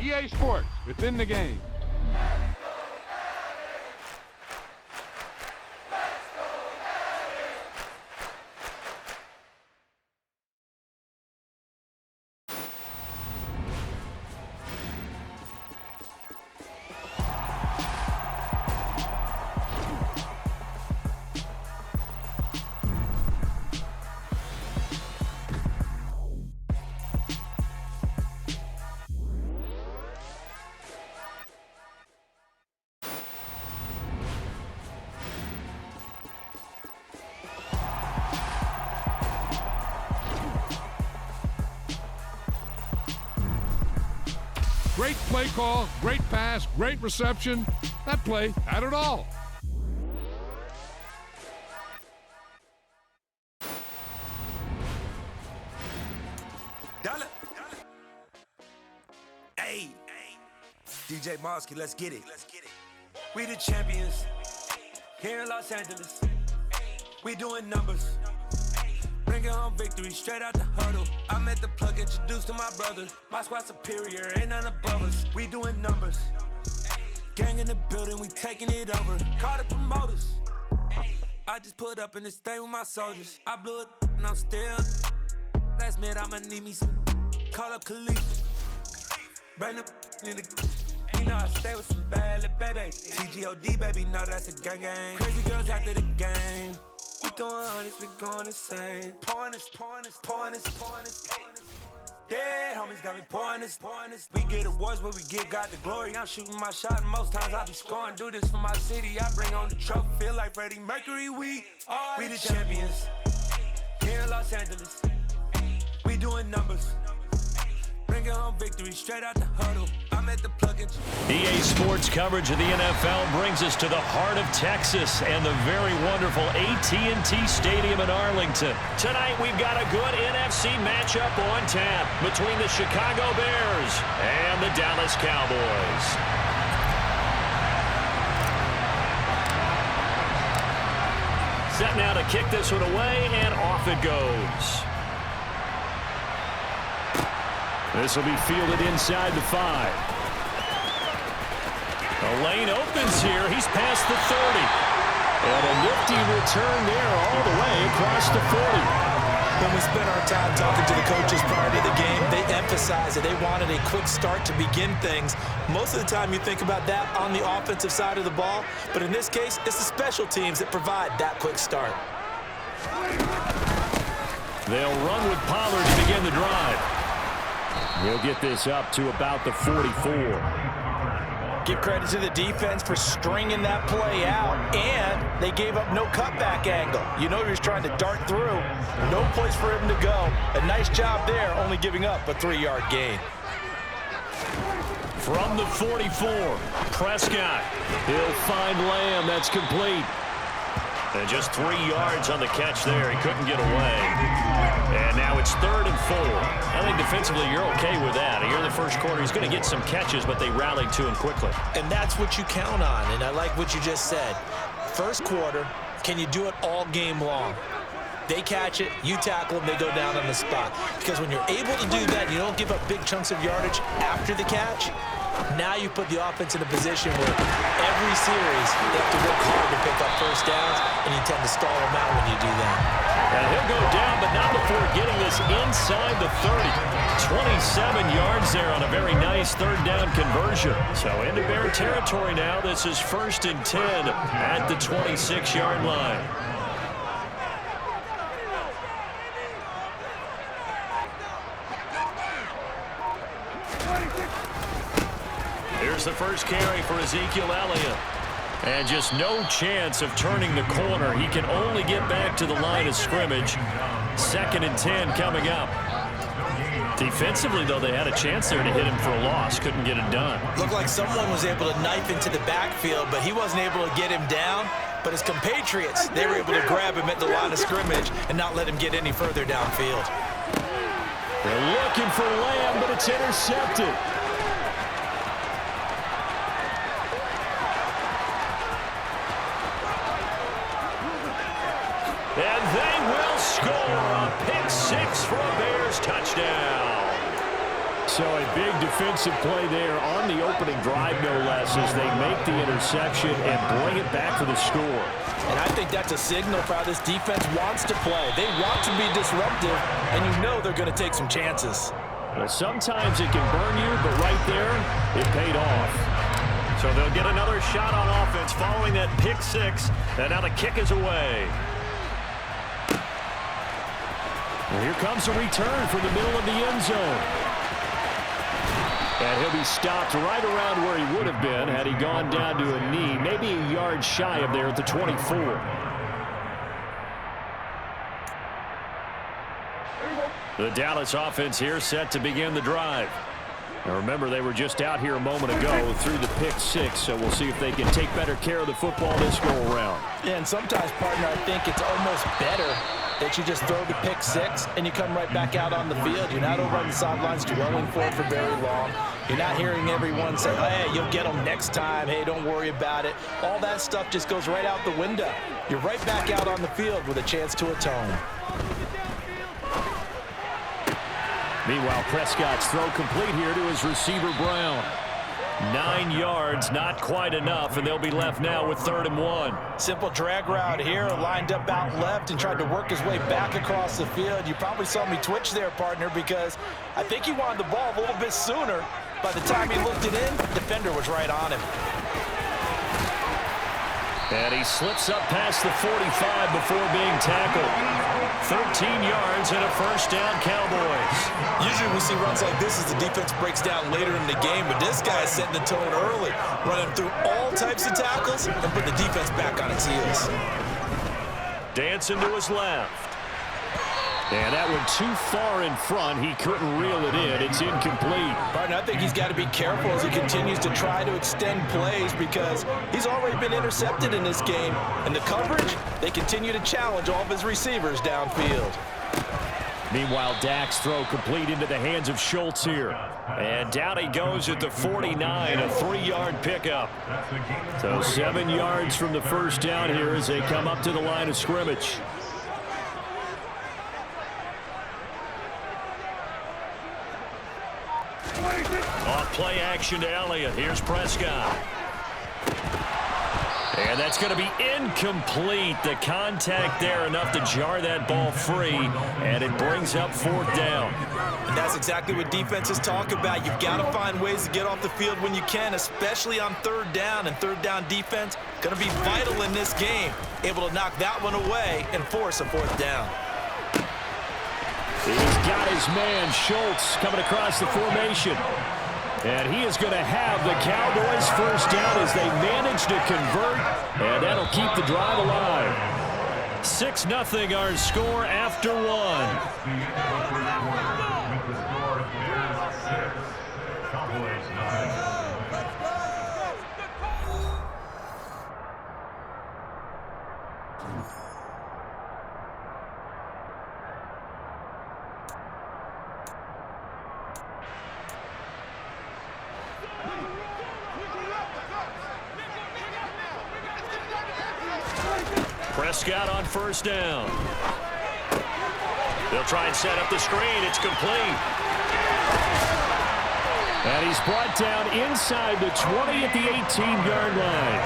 EA Sports, within the game. Great play call, great pass, great reception. That play had it all. Hey, DJ Mosky, let's get it. We the champions here in Los Angeles. We doing numbers. Bringing home victory straight out the huddle. I met the plug, introduced to my brother. My squad superior, ain't none above us. We doing numbers. Gang in the building, we taking it over. Call the promoters. I just put up in this thing with my soldiers. I blew it and I'm still. Last minute I'ma need me some. Call up Khalid. Brand new in the. You know I stay with some bad little baby. TGOD baby, know that's a gang gang. Crazy girls after the game. We going honest, we going insane. Pouring this. Dead homies got me pouring this. We get awards where we get God the glory. I'm shooting my shot and most times I be scoring. Do this for my city, I bring on the trophy. Feel like Freddie Mercury, we the champions. Here in Los Angeles, we doing numbers. Bringing home victory straight out the huddle. I'm at the plug-in. EA Sports coverage of the NFL brings us to the heart of Texas and the very wonderful AT&T Stadium in Arlington. Tonight we've got a good NFC matchup on tap between the Chicago Bears and the Dallas Cowboys. Set now to kick this one away, and off it goes. This will be fielded inside the 5. The lane opens here. He's past the 30. And a nifty return there all the way across the 40. When we spent our time talking to the coaches prior to the game, they emphasized that they wanted a quick start to begin things. Most of the time you think about that on the offensive side of the ball, but in this case, it's the special teams that provide that quick start. They'll run with Pollard to begin the drive. He'll get this up to about the 44. Give credit to the defense for stringing that play out, and they gave up no cutback angle. You know he was trying to dart through. No place for him to go. A nice job there, only giving up a 3-yard gain. From the 44, Prescott. He'll find Lamb. That's complete. And just 3 yards on the catch there. He couldn't get away. And now it's 3rd and 4. I think defensively you're okay with that. Here in the first quarter, he's going to get some catches, but they rallied to him quickly. And that's what you count on, and I like what you just said. First quarter, can you do it all game long? They catch it, you tackle them, they go down on the spot. Because when you're able to do that, you don't give up big chunks of yardage after the catch. Now you put the offense in a position where every series they have to work hard to pick up first downs, and you tend to stall them out when you do that. And he'll go down, but not before getting this inside the 30. 27 yards there on a very nice 3rd down conversion. So into Bear territory now. This is 1st and 10 at the 26-yard line. Here's the first carry for Ezekiel Elliott. And just no chance of turning the corner. He can only get back to the line of scrimmage. 2nd and 10 coming up. Defensively, though, they had a chance there to hit him for a loss. Couldn't get it done. Looked like someone was able to knife into the backfield, but he wasn't able to get him down. But his compatriots, they were able to grab him at the line of scrimmage and not let him get any further downfield. They're looking for Lamb, but it's intercepted. And they will score a pick 6 for a Bears touchdown. So a big defensive play there on the opening drive, no less, as they make the interception and bring it back for the score. And I think that's a signal for how this defense wants to play. They want to be disruptive, and you know they're going to take some chances. Well, sometimes it can burn you, but right there, it paid off. So they'll get another shot on offense following that pick six, and now the kick is away. And here comes a return from the middle of the end zone. And he'll be stopped right around where he would have been had he gone down to a knee, maybe a yard shy of there at the 24. The Dallas offense here set to begin the drive. Now remember, they were just out here a moment ago through the pick six, so we'll see if they can take better care of the football this go-around. Yeah, and sometimes, partner, I think it's almost better that you just throw the pick six and you come right back out on the field. You're not over on the sidelines dwelling for it for very long. You're not hearing everyone say, hey, you'll get them next time. Hey, don't worry about it. All that stuff just goes right out the window. You're right back out on the field with a chance to atone. Meanwhile, Prescott's throw complete here to his receiver, Brown. 9 yards, not quite enough, and they'll be left now with 3rd and 1. Simple drag route here, lined up out left and tried to work his way back across the field. You probably saw me twitch there, partner, because I think he wanted the ball a little bit sooner. By the time he looked it in, the defender was right on him. And he slips up past the 45 before being tackled. 13 yards and a first down, Cowboys. Usually we see runs like this as the defense breaks down later in the game, but this guy is setting the tone early, running through all types of tackles and putting the defense back on its heels. Dancing to his left. And that one too far in front. He couldn't reel it in. It's incomplete. Partner, I think he's got to be careful as he continues to try to extend plays because he's already been intercepted in this game. And the coverage, they continue to challenge all of his receivers downfield. Meanwhile, Dak's throw complete into the hands of Schultz here. And down he goes at the 49, a 3-yard pickup. So 7 yards from the first down here as they come up to the line of scrimmage. Off play action to Elliott. Here's Prescott. And that's going to be incomplete. The contact there enough to jar that ball free, and it brings up 4th down. And that's exactly what defenses talk about. You've got to find ways to get off the field when you can, especially on 3rd down. And 3rd down defense going to be vital in this game. Able to knock that one away and force a 4th down. He's got his man, Schultz, coming across the formation. And he is going to have the Cowboys first down as they manage to convert, and that'll keep the drive alive. 6-0 our score after 1. Prescott on first down. They'll try and set up the screen. It's complete. And he's brought down inside the 20 at the 18-yard line.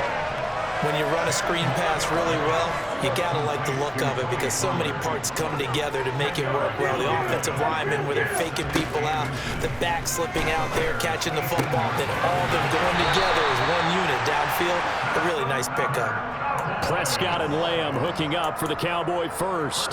When you run a screen pass really well, you got to like the look of it because so many parts come together to make it work well. The offensive linemen where they're faking people out, the back slipping out there, catching the football, then all of them going together as one unit downfield. A really nice pickup. Prescott and Lamb hooking up for the Cowboy first.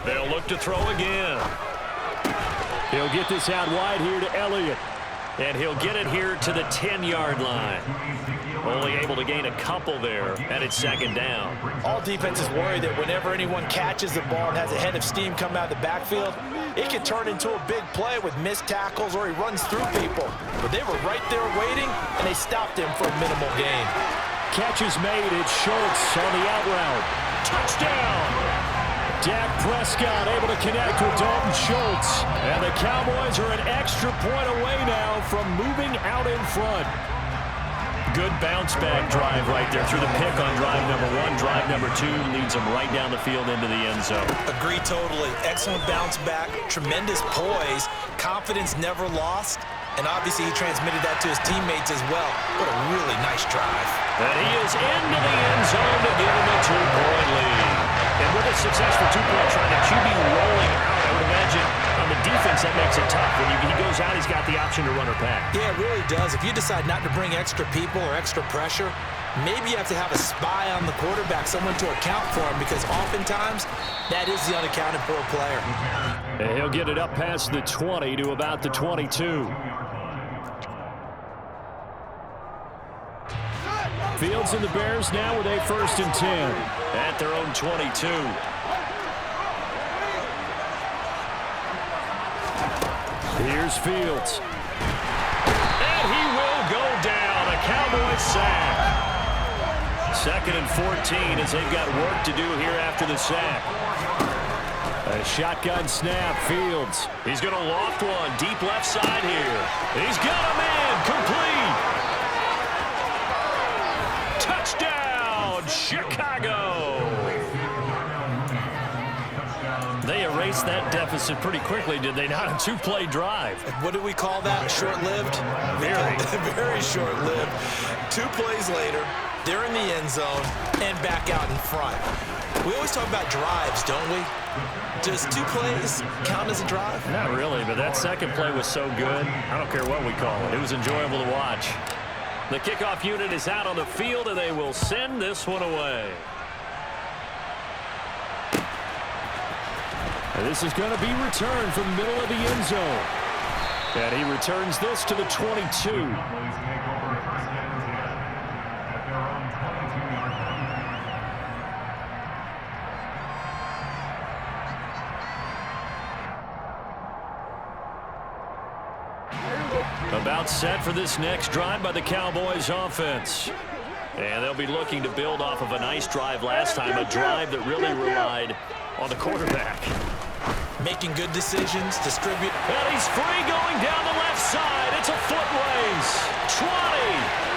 They'll look to throw again. He'll get this out wide here to Elliott. And he'll get it here to the 10-yard line. Only able to gain a couple there, and it's 2nd down. All defenses worry that whenever anyone catches the ball and has a head of steam come out of the backfield, it can turn into a big play with missed tackles or he runs through people. But they were right there waiting, and they stopped him for a minimal gain. Catch is made. It's Schultz on the out route. Touchdown! Dak Prescott able to connect with Dalton Schultz. And the Cowboys are an extra point away now from moving out in front. Good bounce-back drive right there through the pick on drive number 1. Drive number 2 leads them right down the field into the end zone. Agree totally. Excellent bounce back, tremendous poise, confidence never lost, and obviously he transmitted that to his teammates as well. What a really nice drive. And he is into the end zone to give him a 2-point lead. And with a successful 2-point try, the QB rolling out, I would imagine on the defense that makes it tough. When he goes out, he's got the option to run or pass. Yeah, it really does. If you decide not to bring extra people or extra pressure, maybe you have to have a spy on the quarterback, someone to account for him, because oftentimes that is the unaccounted for player. And he'll get it up past the 20 to about the 22. Fields and the Bears now with a 1st and 10 at their own 22. Here's Fields. And he will go down. A Cowboys sack. 2nd and 14 as they've got work to do here after the sack. A shotgun snap. Fields. He's going to loft one deep left side here. He's got a man complete. Touchdown, Chicago! They erased that deficit pretty quickly, did they not? A 2-play drive. What do we call that? Short-lived? Very. Very short-lived. 2 plays later, they're in the end zone and back out in front. We always talk about drives, don't we? Does 2 plays count as a drive? Not really, but that second play was so good. I don't care what we call it. It was enjoyable to watch. The kickoff unit is out on the field, and they will send this one away. And this is going to be returned from the middle of the end zone. And he returns this to the 22. About set for this next drive by the Cowboys offense. And they'll be looking to build off of a nice drive last time, a drive that really relied on the quarterback. Making good decisions, distribute. And he's free going down the left side. It's a foot race. 20.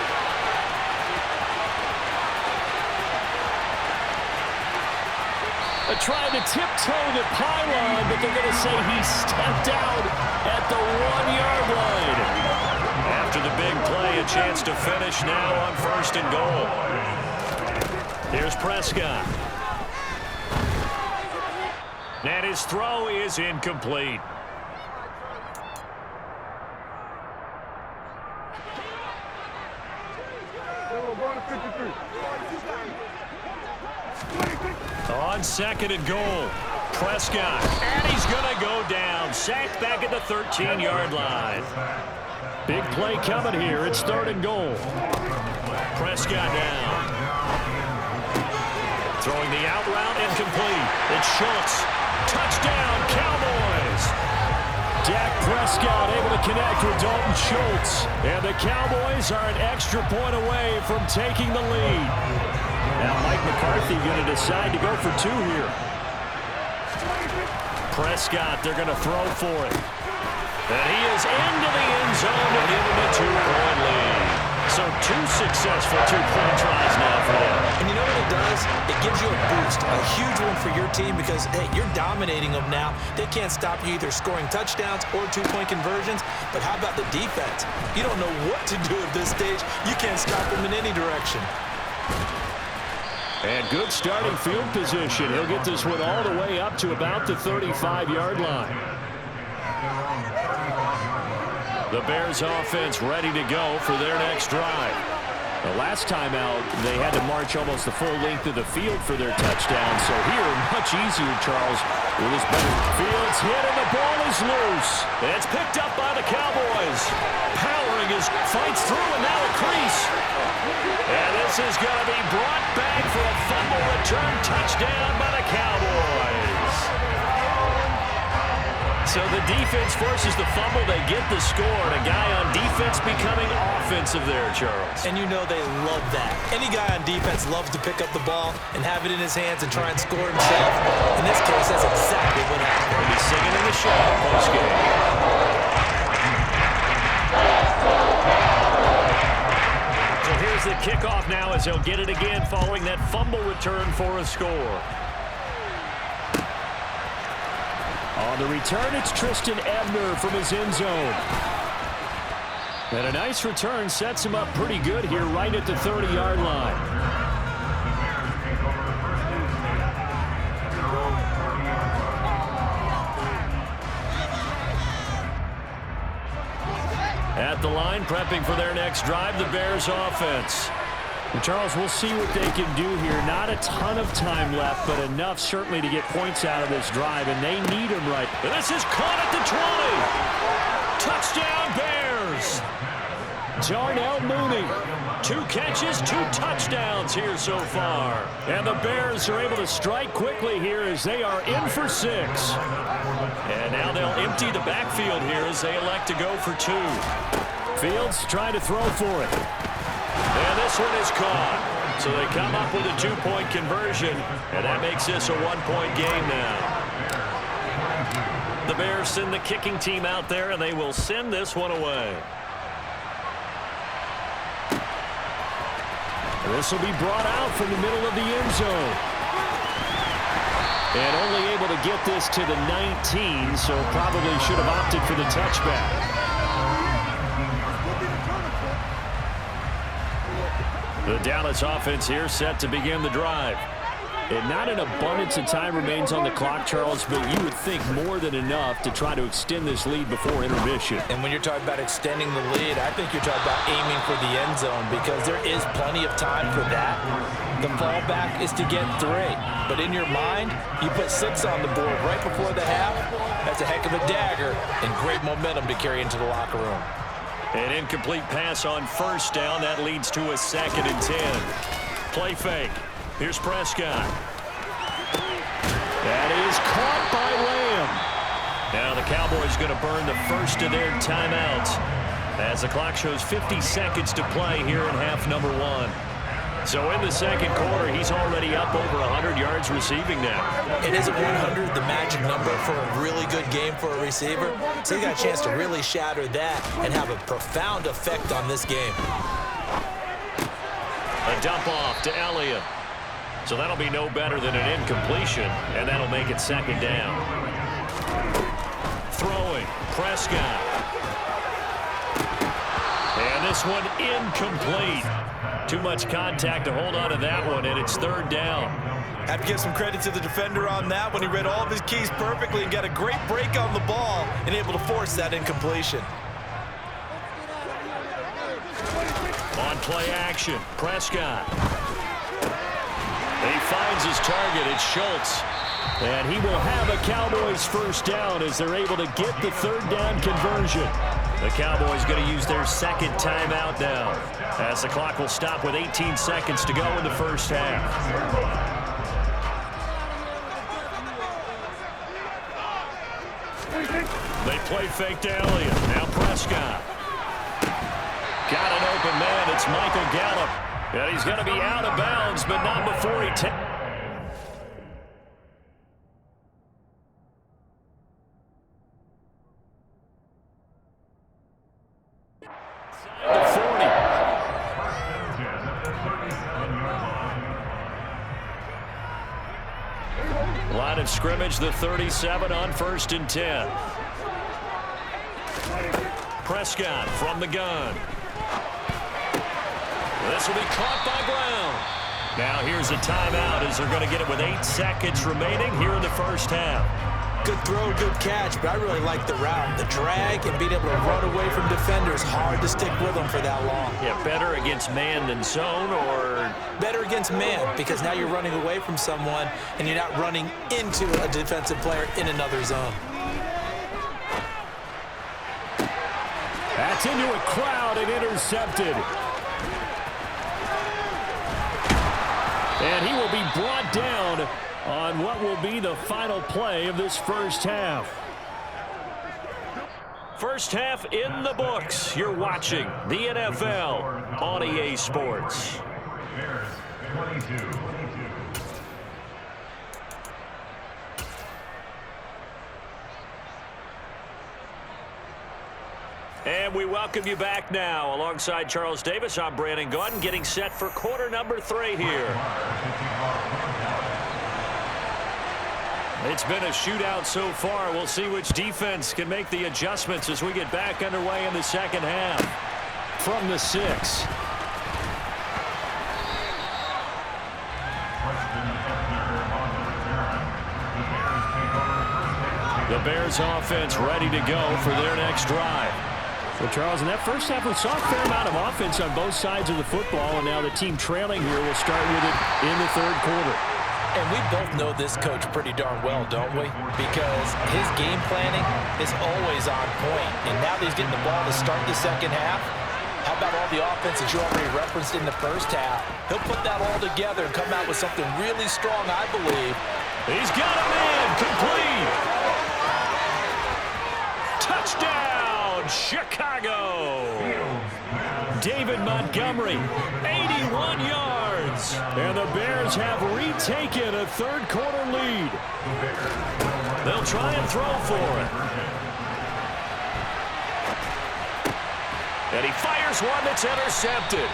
Trying to tiptoe the pylon, but they're going to say he stepped out at the 1-yard line. After the big play, a chance to finish now on 1st and goal. Here's Prescott. And his throw is incomplete. On 2nd and goal, Prescott, and he's going to go down. Sacked back at the 13-yard line. Big play coming here. It's 3rd and goal. Prescott down. Throwing the out route, incomplete. It's Schultz. Touchdown, Cowboys. Dak Prescott able to connect with Dalton Schultz. And the Cowboys are an extra point away from taking the lead. Now Mike McCarthy going to decide to go for 2 here. Prescott, they're going to throw for it. And he is into the end zone to give him a 2-point lead. So 2 successful 2-point tries now for them. And you know what it does? It gives you a boost, a huge one for your team because, hey, you're dominating them now. They can't stop you either scoring touchdowns or 2-point conversions. But how about the defense? You don't know what to do at this stage. You can't stop them in any direction. And good starting field position. He'll get this one all the way up to about the 35-yard line. The Bears offense ready to go for their next drive. The last time out, they had to march almost the full length of the field for their touchdown. So here, much easier, Charles, with his better. Fields hit and the ball is loose. It's picked up by the Cowboys. Powering his fights through and now a crease. And this is going to be brought back for a fumble return touchdown by the Cowboys. So the defense forces the fumble. They get the score. And a guy on defense becoming offensive there, Charles. And you know they love that. Any guy on defense loves to pick up the ball and have it in his hands and try and score himself. In this case, that's exactly what happened. He'll be singing in the show post-game. So here's the kickoff now as they'll get it again following that fumble return for a score. On the return, it's Tristan Ebner from his end zone. And a nice return sets him up pretty good here right at the 30-yard line. At the line, prepping for their next drive, the Bears offense. And Charles, we'll see what they can do here. Not a ton of time left, but enough certainly to get points out of this drive, and they need them right. And this is caught at the 20. Touchdown, Bears. Darnell Mooney. 2 catches, 2 touchdowns here so far. And the Bears are able to strike quickly here as they are in for 6. And now they'll empty the backfield here as they elect to go for 2. Fields trying to throw for it. And this one is caught. So they come up with a 2-point conversion, and that makes this a 1-point game now. The Bears send the kicking team out there, and they will send this one away. This will be brought out from the middle of the end zone. And only able to get this to the 19, so probably should have opted for the touchback. The Dallas offense here set to begin the drive. And not an abundance of time remains on the clock, Charles, but you would think more than enough to try to extend this lead before intermission. And when you're talking about extending the lead, I think you're talking about aiming for the end zone because there is plenty of time for that. The fallback is to get 3. But in your mind, you put 6 on the board right before the half. That's a heck of a dagger and great momentum to carry into the locker room. An incomplete pass on first down. That leads to a 2nd and 10. Play fake. Here's Prescott. That is caught by Lamb. Now the Cowboys going to burn the first of their timeouts as the clock shows 50 seconds to play here in half number 1. So in the second quarter, he's already up over 100 yards receiving now. It isn't 100 the magic number for a really good game for a receiver. So he got a chance to really shatter that and have a profound effect on this game. A dump off to Elliott. So that'll be no better than an incompletion, and that'll make it 2nd down. Throwing, Prescott. And this one incomplete. Too much contact to hold on to that one, and it's 3rd down. I have to give some credit to the defender on that when he read all of his keys perfectly and got a great break on the ball and able to force that incompletion. On play action, Prescott. He finds his target. It's Schultz. And he will have a Cowboys first down as they're able to get the 3rd down conversion. The Cowboys going to use their 2nd timeout now as the clock will stop with 18 seconds to go in the first half. They play fake to Elliott. Now Prescott. Got an open man. It's Michael Gallup. And he's going to be out of bounds, but not before he takes. Line of scrimmage, the 37 on 1st and 10. Prescott from the gun. This will be caught by Brown. Now here's a timeout as they're going to get it with 8 seconds remaining here in the first half. Good throw, good catch, but I really like the route. The drag and being able to run away from defenders, hard to stick with them for that long. Yeah, better against man than zone, or? Better against man, because now you're running away from someone and you're not running into a defensive player in another zone. That's into a crowd and intercepted. And he will be brought down on what will be the final play of this first half. First half in the books. You're watching the NFL on EA Sports. And we welcome you back now. Alongside Charles Davis, I'm Brandon Gaudin, getting set for quarter number 3 here. It's been a shootout so far. We'll see which defense can make the adjustments as we get back underway in the second half. From the 6. The Bears offense ready to go for their next drive. Well, Charles, in that first half, we saw a fair amount of offense on both sides of the football, and now the team trailing here will start with it in the third quarter. And we both know this coach pretty darn well, don't we? Because his game planning is always on point. And now that he's getting the ball to start the second half, how about all the offense that you already referenced in the first half? He'll put that all together and come out with something really strong, I believe. He's got a man, complete. Touchdown, Chicago. David Montgomery, 81 yards. And the Bears have retaken a third-quarter lead. They'll try and throw for it. And he fires one that's intercepted.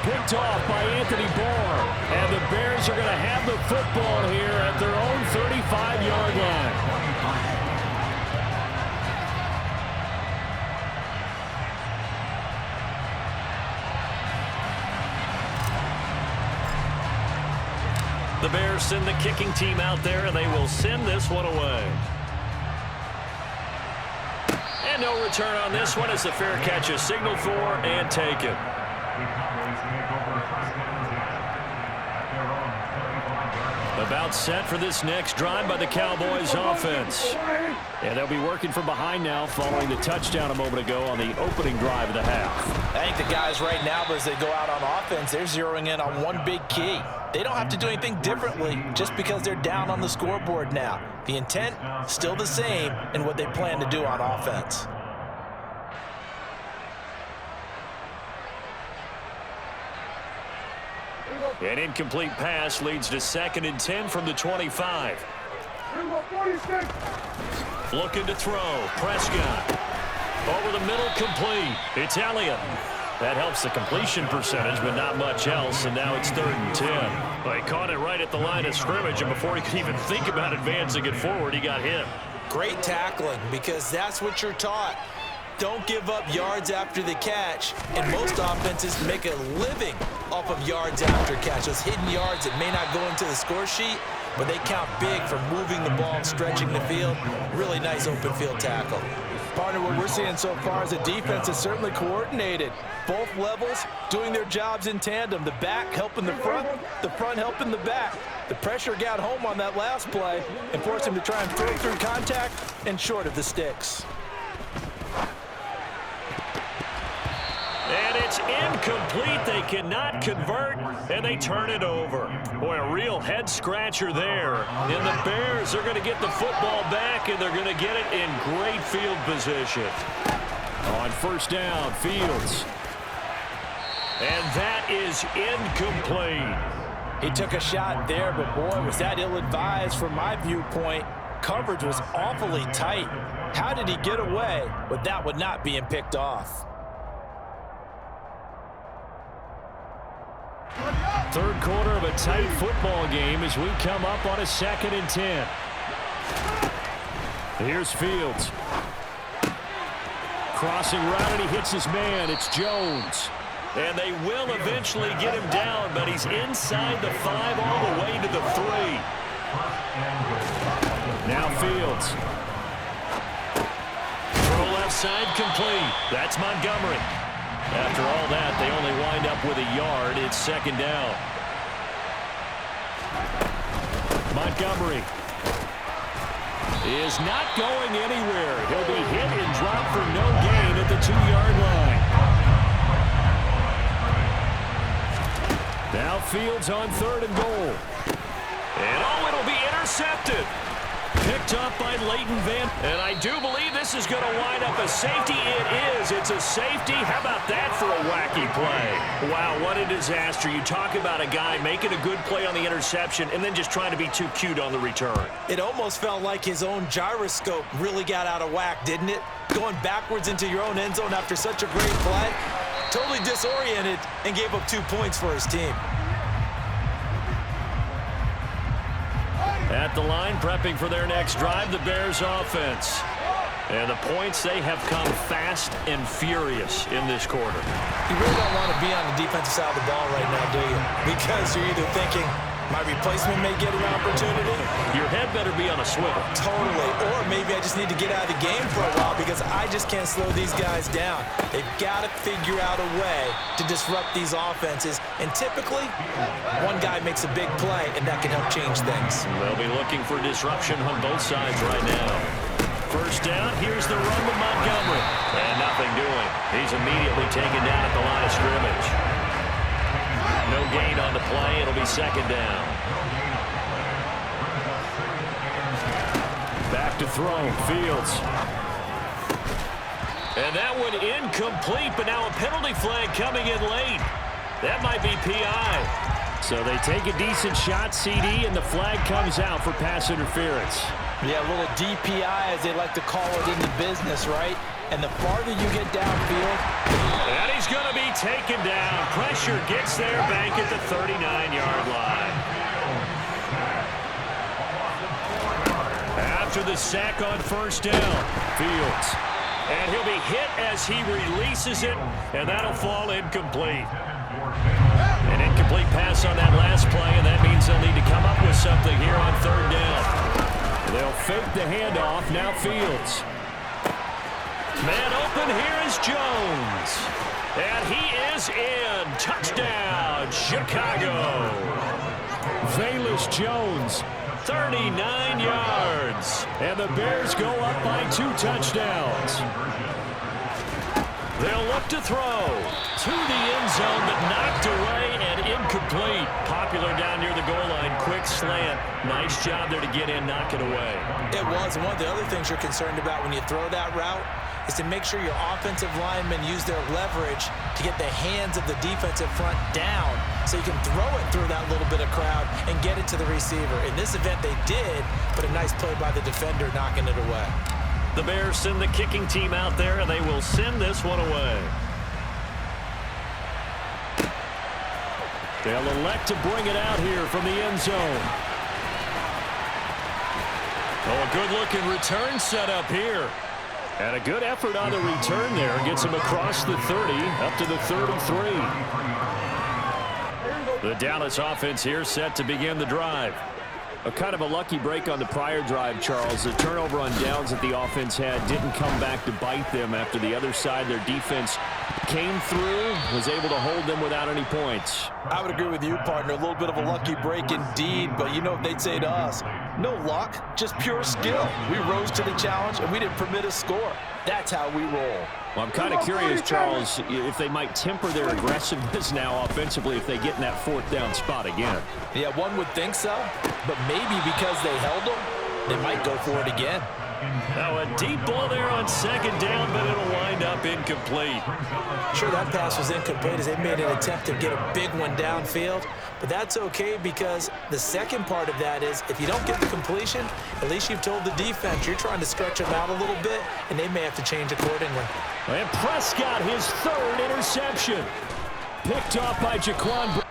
Picked off by Anthony Barr. And the Bears are going to have the football here at their own 35-yard line. The Bears send the kicking team out there, and they will send this one away. And no return on this one as the fair catch is signaled for and taken. About set for this next drive by the Cowboys offense. And they'll be working from behind now following the touchdown a moment ago on the opening drive of the half. I think the guys right now, as they go out on offense, they're zeroing in on one big key. They don't have to do anything differently just because they're down on the scoreboard now. The intent, still the same in what they plan to do on offense. An incomplete pass leads to 2nd and 10 from the 25. Looking to throw. Prescott. Over the middle, complete. It's Elliott. That helps the completion percentage, but not much else, and now it's 3rd and 10. Well, he caught it right at the line of scrimmage, and before he could even think about advancing it forward, he got hit. Great tackling, because that's what you're taught. Don't give up yards after the catch, and most offenses make a living off of yards after catch. Those hidden yards that may not go into the score sheet, but they count big for moving the ball and stretching the field. Really nice open field tackle. Partner, what we're seeing so far is the defense is certainly coordinated. Both levels doing their jobs in tandem. The back helping the front helping the back. The pressure got home on that last play and forced him to try and throw through contact and short of the sticks. And it's incomplete. They cannot convert, and they turn it over. Boy, a real head-scratcher there. And the Bears are going to get the football back, and they're going to get it in great field position. On first down, Fields. And that is incomplete. He took a shot there, but boy, was that ill-advised from my viewpoint. Coverage was awfully tight. How did he get away with that one not being picked off? Third quarter of a tight football game as we come up on a 2nd and 10. Here's Fields. Crossing route, and he hits his man. It's Jones. And they will eventually get him down, but he's inside the 5 all the way to the 3. Now Fields. Throw left side, complete. That's Montgomery. After all that, they only wind up with a yard. It's 2nd down. Montgomery is not going anywhere. He'll be hit and dropped for no gain at the 2-yard line. Now Fields on 3rd and goal. And it'll be intercepted. picked up by Leighton Van. And I do believe this is going to wind up a safety. It is. It's a safety. How about that for a wacky play? Wow, what a disaster. You talk about a guy making a good play on the interception and then just trying to be too cute on the return. It almost felt like his own gyroscope really got out of whack, didn't it? Going backwards into your own end zone after such a great play. Totally disoriented and gave up 2 points for his team. At the line, prepping for their next drive, the Bears offense. And the points, they have come fast and furious in this quarter. You really don't want to be on the defensive side of the ball right now, do you? Because you're either thinking, my replacement may get an opportunity. Your head better be on a swivel. Totally. Or maybe I just need to get out of the game for a while because I just can't slow these guys down. They've got to figure out a way to disrupt these offenses. And typically, one guy makes a big play, and that can help change things. They'll be looking for disruption on both sides right now. First down, here's the run with Montgomery. And nothing doing. He's immediately taken down at the line of scrimmage. No gain on the play. It'll be second down. Back to throw. Fields. And that one incomplete, but now a penalty flag coming in late. That might be PI. So they take a decent shot, CD, and the flag comes out for pass interference. Yeah, a little DPI, as they like to call it in the business, right? And the farther you get downfield, and he's going to be taken down. Pressure gets there, back at the 39-yard line. After the sack on first down, Fields. And he'll be hit as he releases it, and that'll fall incomplete. An incomplete pass on that last play, and that means they'll need to come up with something here on third down. They'll fake the handoff. Now Fields. Man open, here is Jones. And he is in. Touchdown, Chicago. Velus Jones. 39 yards. And the Bears go up by 2 touchdowns. They'll look to throw to the end zone, but knocked away and incomplete. Popular down near the goal line. Quick slant. Nice job there to get in, knock it away. It was. One of the other things you're concerned about when you throw that route is to make sure your offensive linemen use their leverage to get the hands of the defensive front down so you can throw it through that little bit of crowd and get it to the receiver. In this event, they did, but a nice play by the defender knocking it away. The Bears send the kicking team out there, and they will send this one away. They'll elect to bring it out here from the end zone. Oh, a good-looking return set up here. And a good effort on the return there. Gets him across the 30, up to the 3rd and 3. The Dallas offense here set to begin the drive. A kind of a lucky break on the prior drive, Charles. The turnover on downs that the offense had didn't come back to bite them after the other side. Their defense came through, was able to hold them without any points. I would agree with you, partner. A little bit of a lucky break indeed, but you know what they'd say to us? No luck, just pure skill. We rose to the challenge, and we didn't permit a score. That's how we roll. Well, I'm kind of curious, Charles, if they might temper their aggressiveness now offensively if they get in that 4th down spot again. Yeah, one would think so, but maybe because they held them, they might go for it again. Now a deep ball there on second down, but it'll wind up incomplete. Sure, that pass was incomplete as they made an attempt to get a big one downfield, but that's okay because the second part of that is if you don't get the completion, at least you've told the defense you're trying to stretch them out a little bit, and they may have to change accordingly. And Prescott, his 3rd interception. Picked off by Jaquan.